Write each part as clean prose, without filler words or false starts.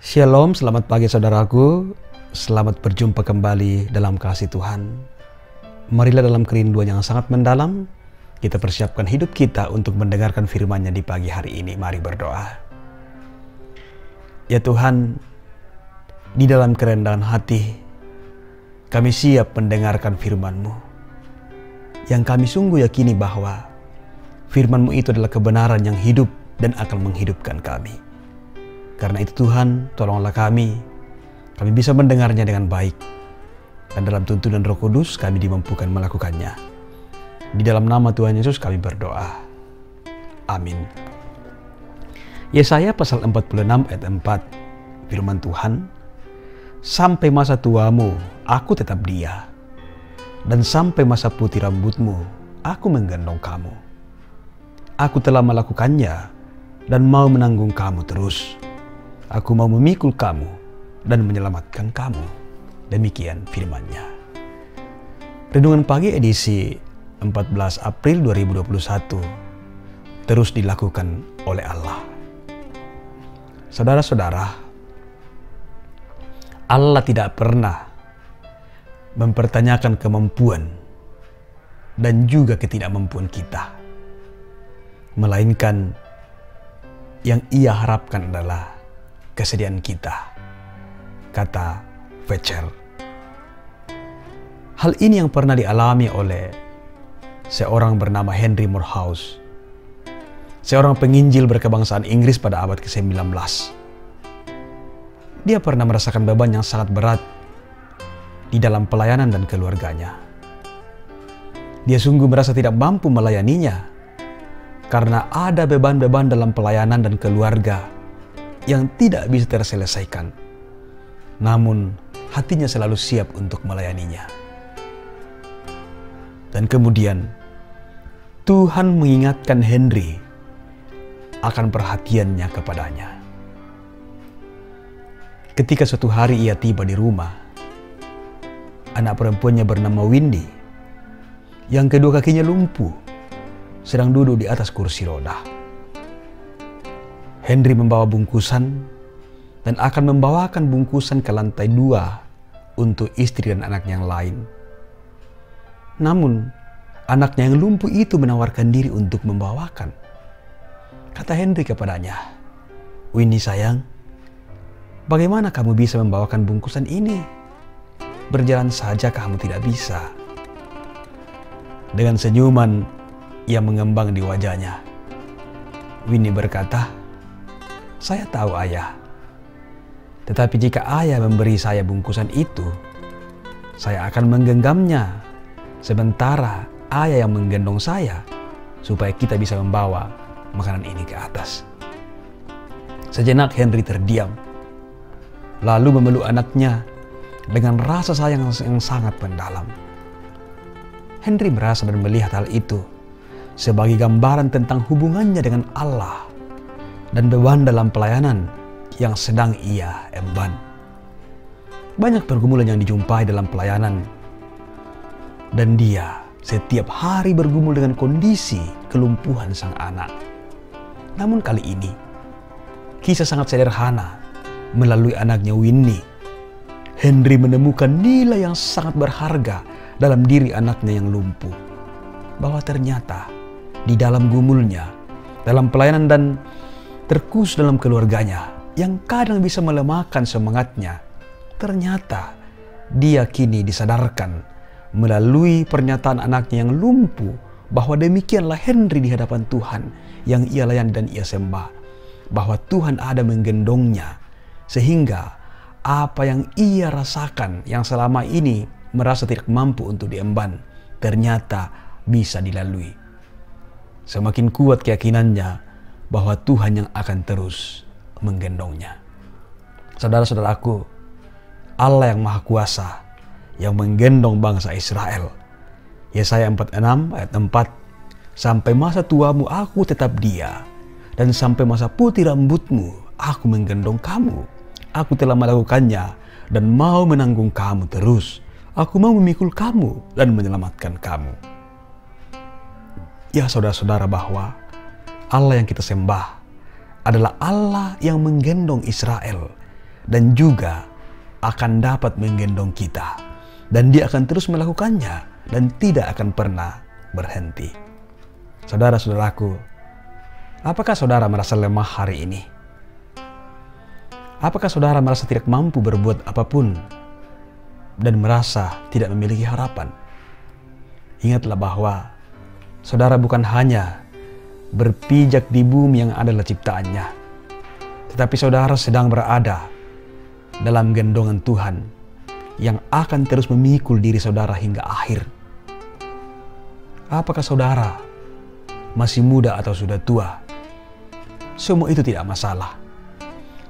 Shalom, selamat pagi saudaraku. Selamat berjumpa kembali dalam kasih Tuhan. Marilah dalam kerinduan yang sangat mendalam, kita persiapkan hidup kita untuk mendengarkan firman-Nya di pagi hari ini. Mari berdoa. Ya Tuhan, di dalam kerendahan hati, kami siap mendengarkan firman-Mu. Yang kami sungguh yakini bahwa firman-Mu itu adalah kebenaran yang hidup dan akan menghidupkan kami. Karena itu Tuhan, tolonglah kami bisa mendengarnya dengan baik. Dan dalam tuntunan Roh Kudus kami dimampukan melakukannya. Di dalam nama Tuhan Yesus kami berdoa. Amin. Yesaya pasal 46 ayat 4. Firman Tuhan, sampai masa tuamu aku tetap dia, dan sampai masa putih rambutmu aku menggendong kamu. Aku telah melakukannya dan mau menanggung kamu terus. Aku mau memikul kamu dan menyelamatkan kamu. Demikian firman-Nya. Renungan pagi edisi 14 April 2021 terus dilakukan oleh Allah. Saudara-saudara, Allah tidak pernah mempertanyakan kemampuan dan juga ketidakmampuan kita. Melainkan yang Ia harapkan adalah kesediaan kita, kata Vetcher. Hal ini yang pernah dialami oleh seorang bernama Henry Moorhouse, seorang penginjil berkebangsaan Inggris pada abad ke-19. Dia pernah merasakan beban yang sangat berat di dalam pelayanan dan keluarganya. Dia sungguh merasa tidak mampu melayaninya karena ada beban-beban dalam pelayanan dan keluarga yang tidak bisa terselesaikan. Namun hatinya selalu siap untuk melayaninya. Dan kemudian Tuhan mengingatkan Henry akan perhatiannya kepadanya. Ketika suatu hari ia tiba di rumah, anak perempuannya bernama Windy, yang kedua kakinya lumpuh, sedang duduk di atas kursi roda. Henry membawa bungkusan dan akan membawakan bungkusan ke lantai 2 untuk istri dan anaknya yang lain. Namun, anaknya yang lumpuh itu menawarkan diri untuk membawakan. Kata Henry kepadanya, "Winnie sayang, bagaimana kamu bisa membawakan bungkusan ini? Berjalan saja kamu tidak bisa." Dengan senyuman yang mengembang di wajahnya, Winnie berkata, "Saya tahu ayah. Tetapi jika ayah memberi saya bungkusan itu, saya akan menggenggamnya. Sementara ayah yang menggendong saya supaya kita bisa membawa makanan ini ke atas." Sejenak Henry terdiam, lalu memeluk anaknya dengan rasa sayang yang sangat mendalam. Henry merasa dan melihat hal itu sebagai gambaran tentang hubungannya dengan Allah dan beban dalam pelayanan yang sedang ia emban. Banyak pergumulan yang dijumpai dalam pelayanan, dan dia setiap hari bergumul dengan kondisi kelumpuhan sang anak. Namun kali ini, kisah sangat sederhana melalui anaknya Winnie. Henry menemukan nilai yang sangat berharga dalam diri anaknya yang lumpuh. Bahwa ternyata di dalam gumulnya, dalam pelayanan dan terkus dalam keluarganya yang kadang bisa melemahkan semangatnya, ternyata dia kini disadarkan melalui pernyataan anaknya yang lumpuh bahwa demikianlah Henry di hadapan Tuhan yang ia layani dan ia sembah, bahwa Tuhan ada menggendongnya, sehingga apa yang ia rasakan yang selama ini merasa tidak mampu untuk diemban ternyata bisa dilalui. Semakin kuat keyakinannya bahwa Tuhan yang akan terus menggendongnya. Saudara-saudaraku, Allah yang Maha Kuasa yang menggendong bangsa Israel. Yesaya 46 ayat 4. Sampai masa tuamu aku tetap dia, dan sampai masa putih rambutmu aku menggendong kamu. Aku telah melakukannya dan mau menanggung kamu terus. Aku mau memikul kamu dan menyelamatkan kamu. Ya saudara-saudara, bahwa Allah yang kita sembah adalah Allah yang menggendong Israel dan juga akan dapat menggendong kita. Dan dia akan terus melakukannya dan tidak akan pernah berhenti. Saudara-saudaraku, apakah saudara merasa lemah hari ini? Apakah saudara merasa tidak mampu berbuat apapun dan merasa tidak memiliki harapan? Ingatlah bahwa saudara bukan hanya berpijak di bumi yang adalah ciptaannya, tetapi saudara sedang berada dalam gendongan Tuhan yang akan terus memikul diri saudara hingga akhir. Apakah saudara masih muda atau sudah tua? Semua itu tidak masalah,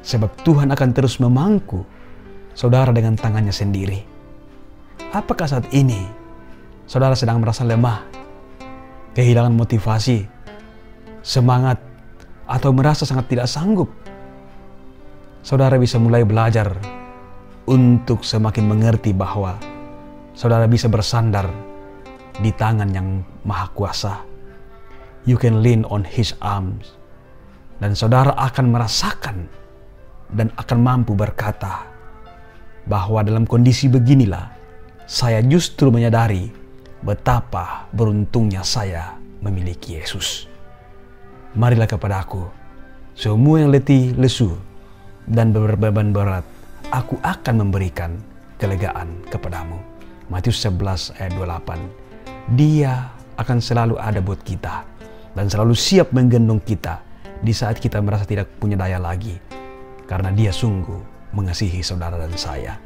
sebab Tuhan akan terus memangku saudara dengan tangannya sendiri. Apakah saat ini saudara sedang merasa lemah, kehilangan motivasi, semangat, atau merasa sangat tidak sanggup? Saudara bisa mulai belajar untuk semakin mengerti bahwa saudara bisa bersandar di tangan yang maha kuasa. You can lean on His arms. Dan saudara akan merasakan dan akan mampu berkata bahwa dalam kondisi beginilah saya justru menyadari betapa beruntungnya saya memiliki Yesus. Marilah kepadaku, semua yang letih, lesu, dan berbeban berat, aku akan memberikan kelegaan kepadamu. Matius 11 ayat 28. Dia akan selalu ada buat kita dan selalu siap menggendong kita di saat kita merasa tidak punya daya lagi, karena dia sungguh mengasihi saudara dan saya.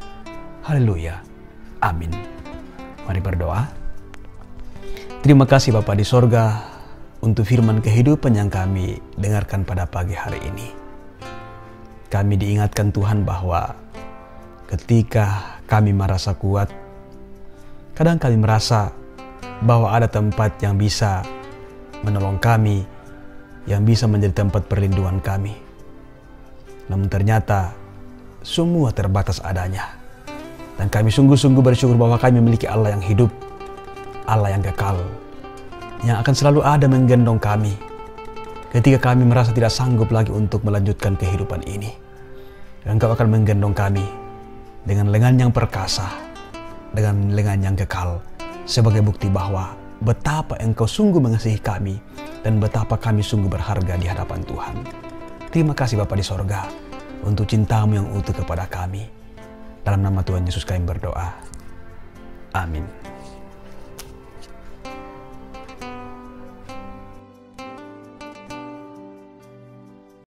Haleluya. Amin. Mari berdoa. Terima kasih Bapa di sorga untuk firman kehidupan yang kami dengarkan pada pagi hari ini. Kami diingatkan Tuhan bahwa ketika kami merasa kuat, kadang kami merasa bahwa ada tempat yang bisa menolong kami, yang bisa menjadi tempat perlindungan kami. Namun ternyata semua terbatas adanya. Dan kami sungguh-sungguh bersyukur bahwa kami memiliki Allah yang hidup, Allah yang kekal, yang akan selalu ada menggendong kami ketika kami merasa tidak sanggup lagi untuk melanjutkan kehidupan ini. Engkau akan menggendong kami dengan lengan yang perkasa, dengan lengan yang kekal, sebagai bukti bahwa betapa Engkau sungguh mengasihi kami dan betapa kami sungguh berharga di hadapan Tuhan. Terima kasih Bapa di sorga untuk cintamu yang utuh kepada kami. Dalam nama Tuhan Yesus kami berdoa. Amin.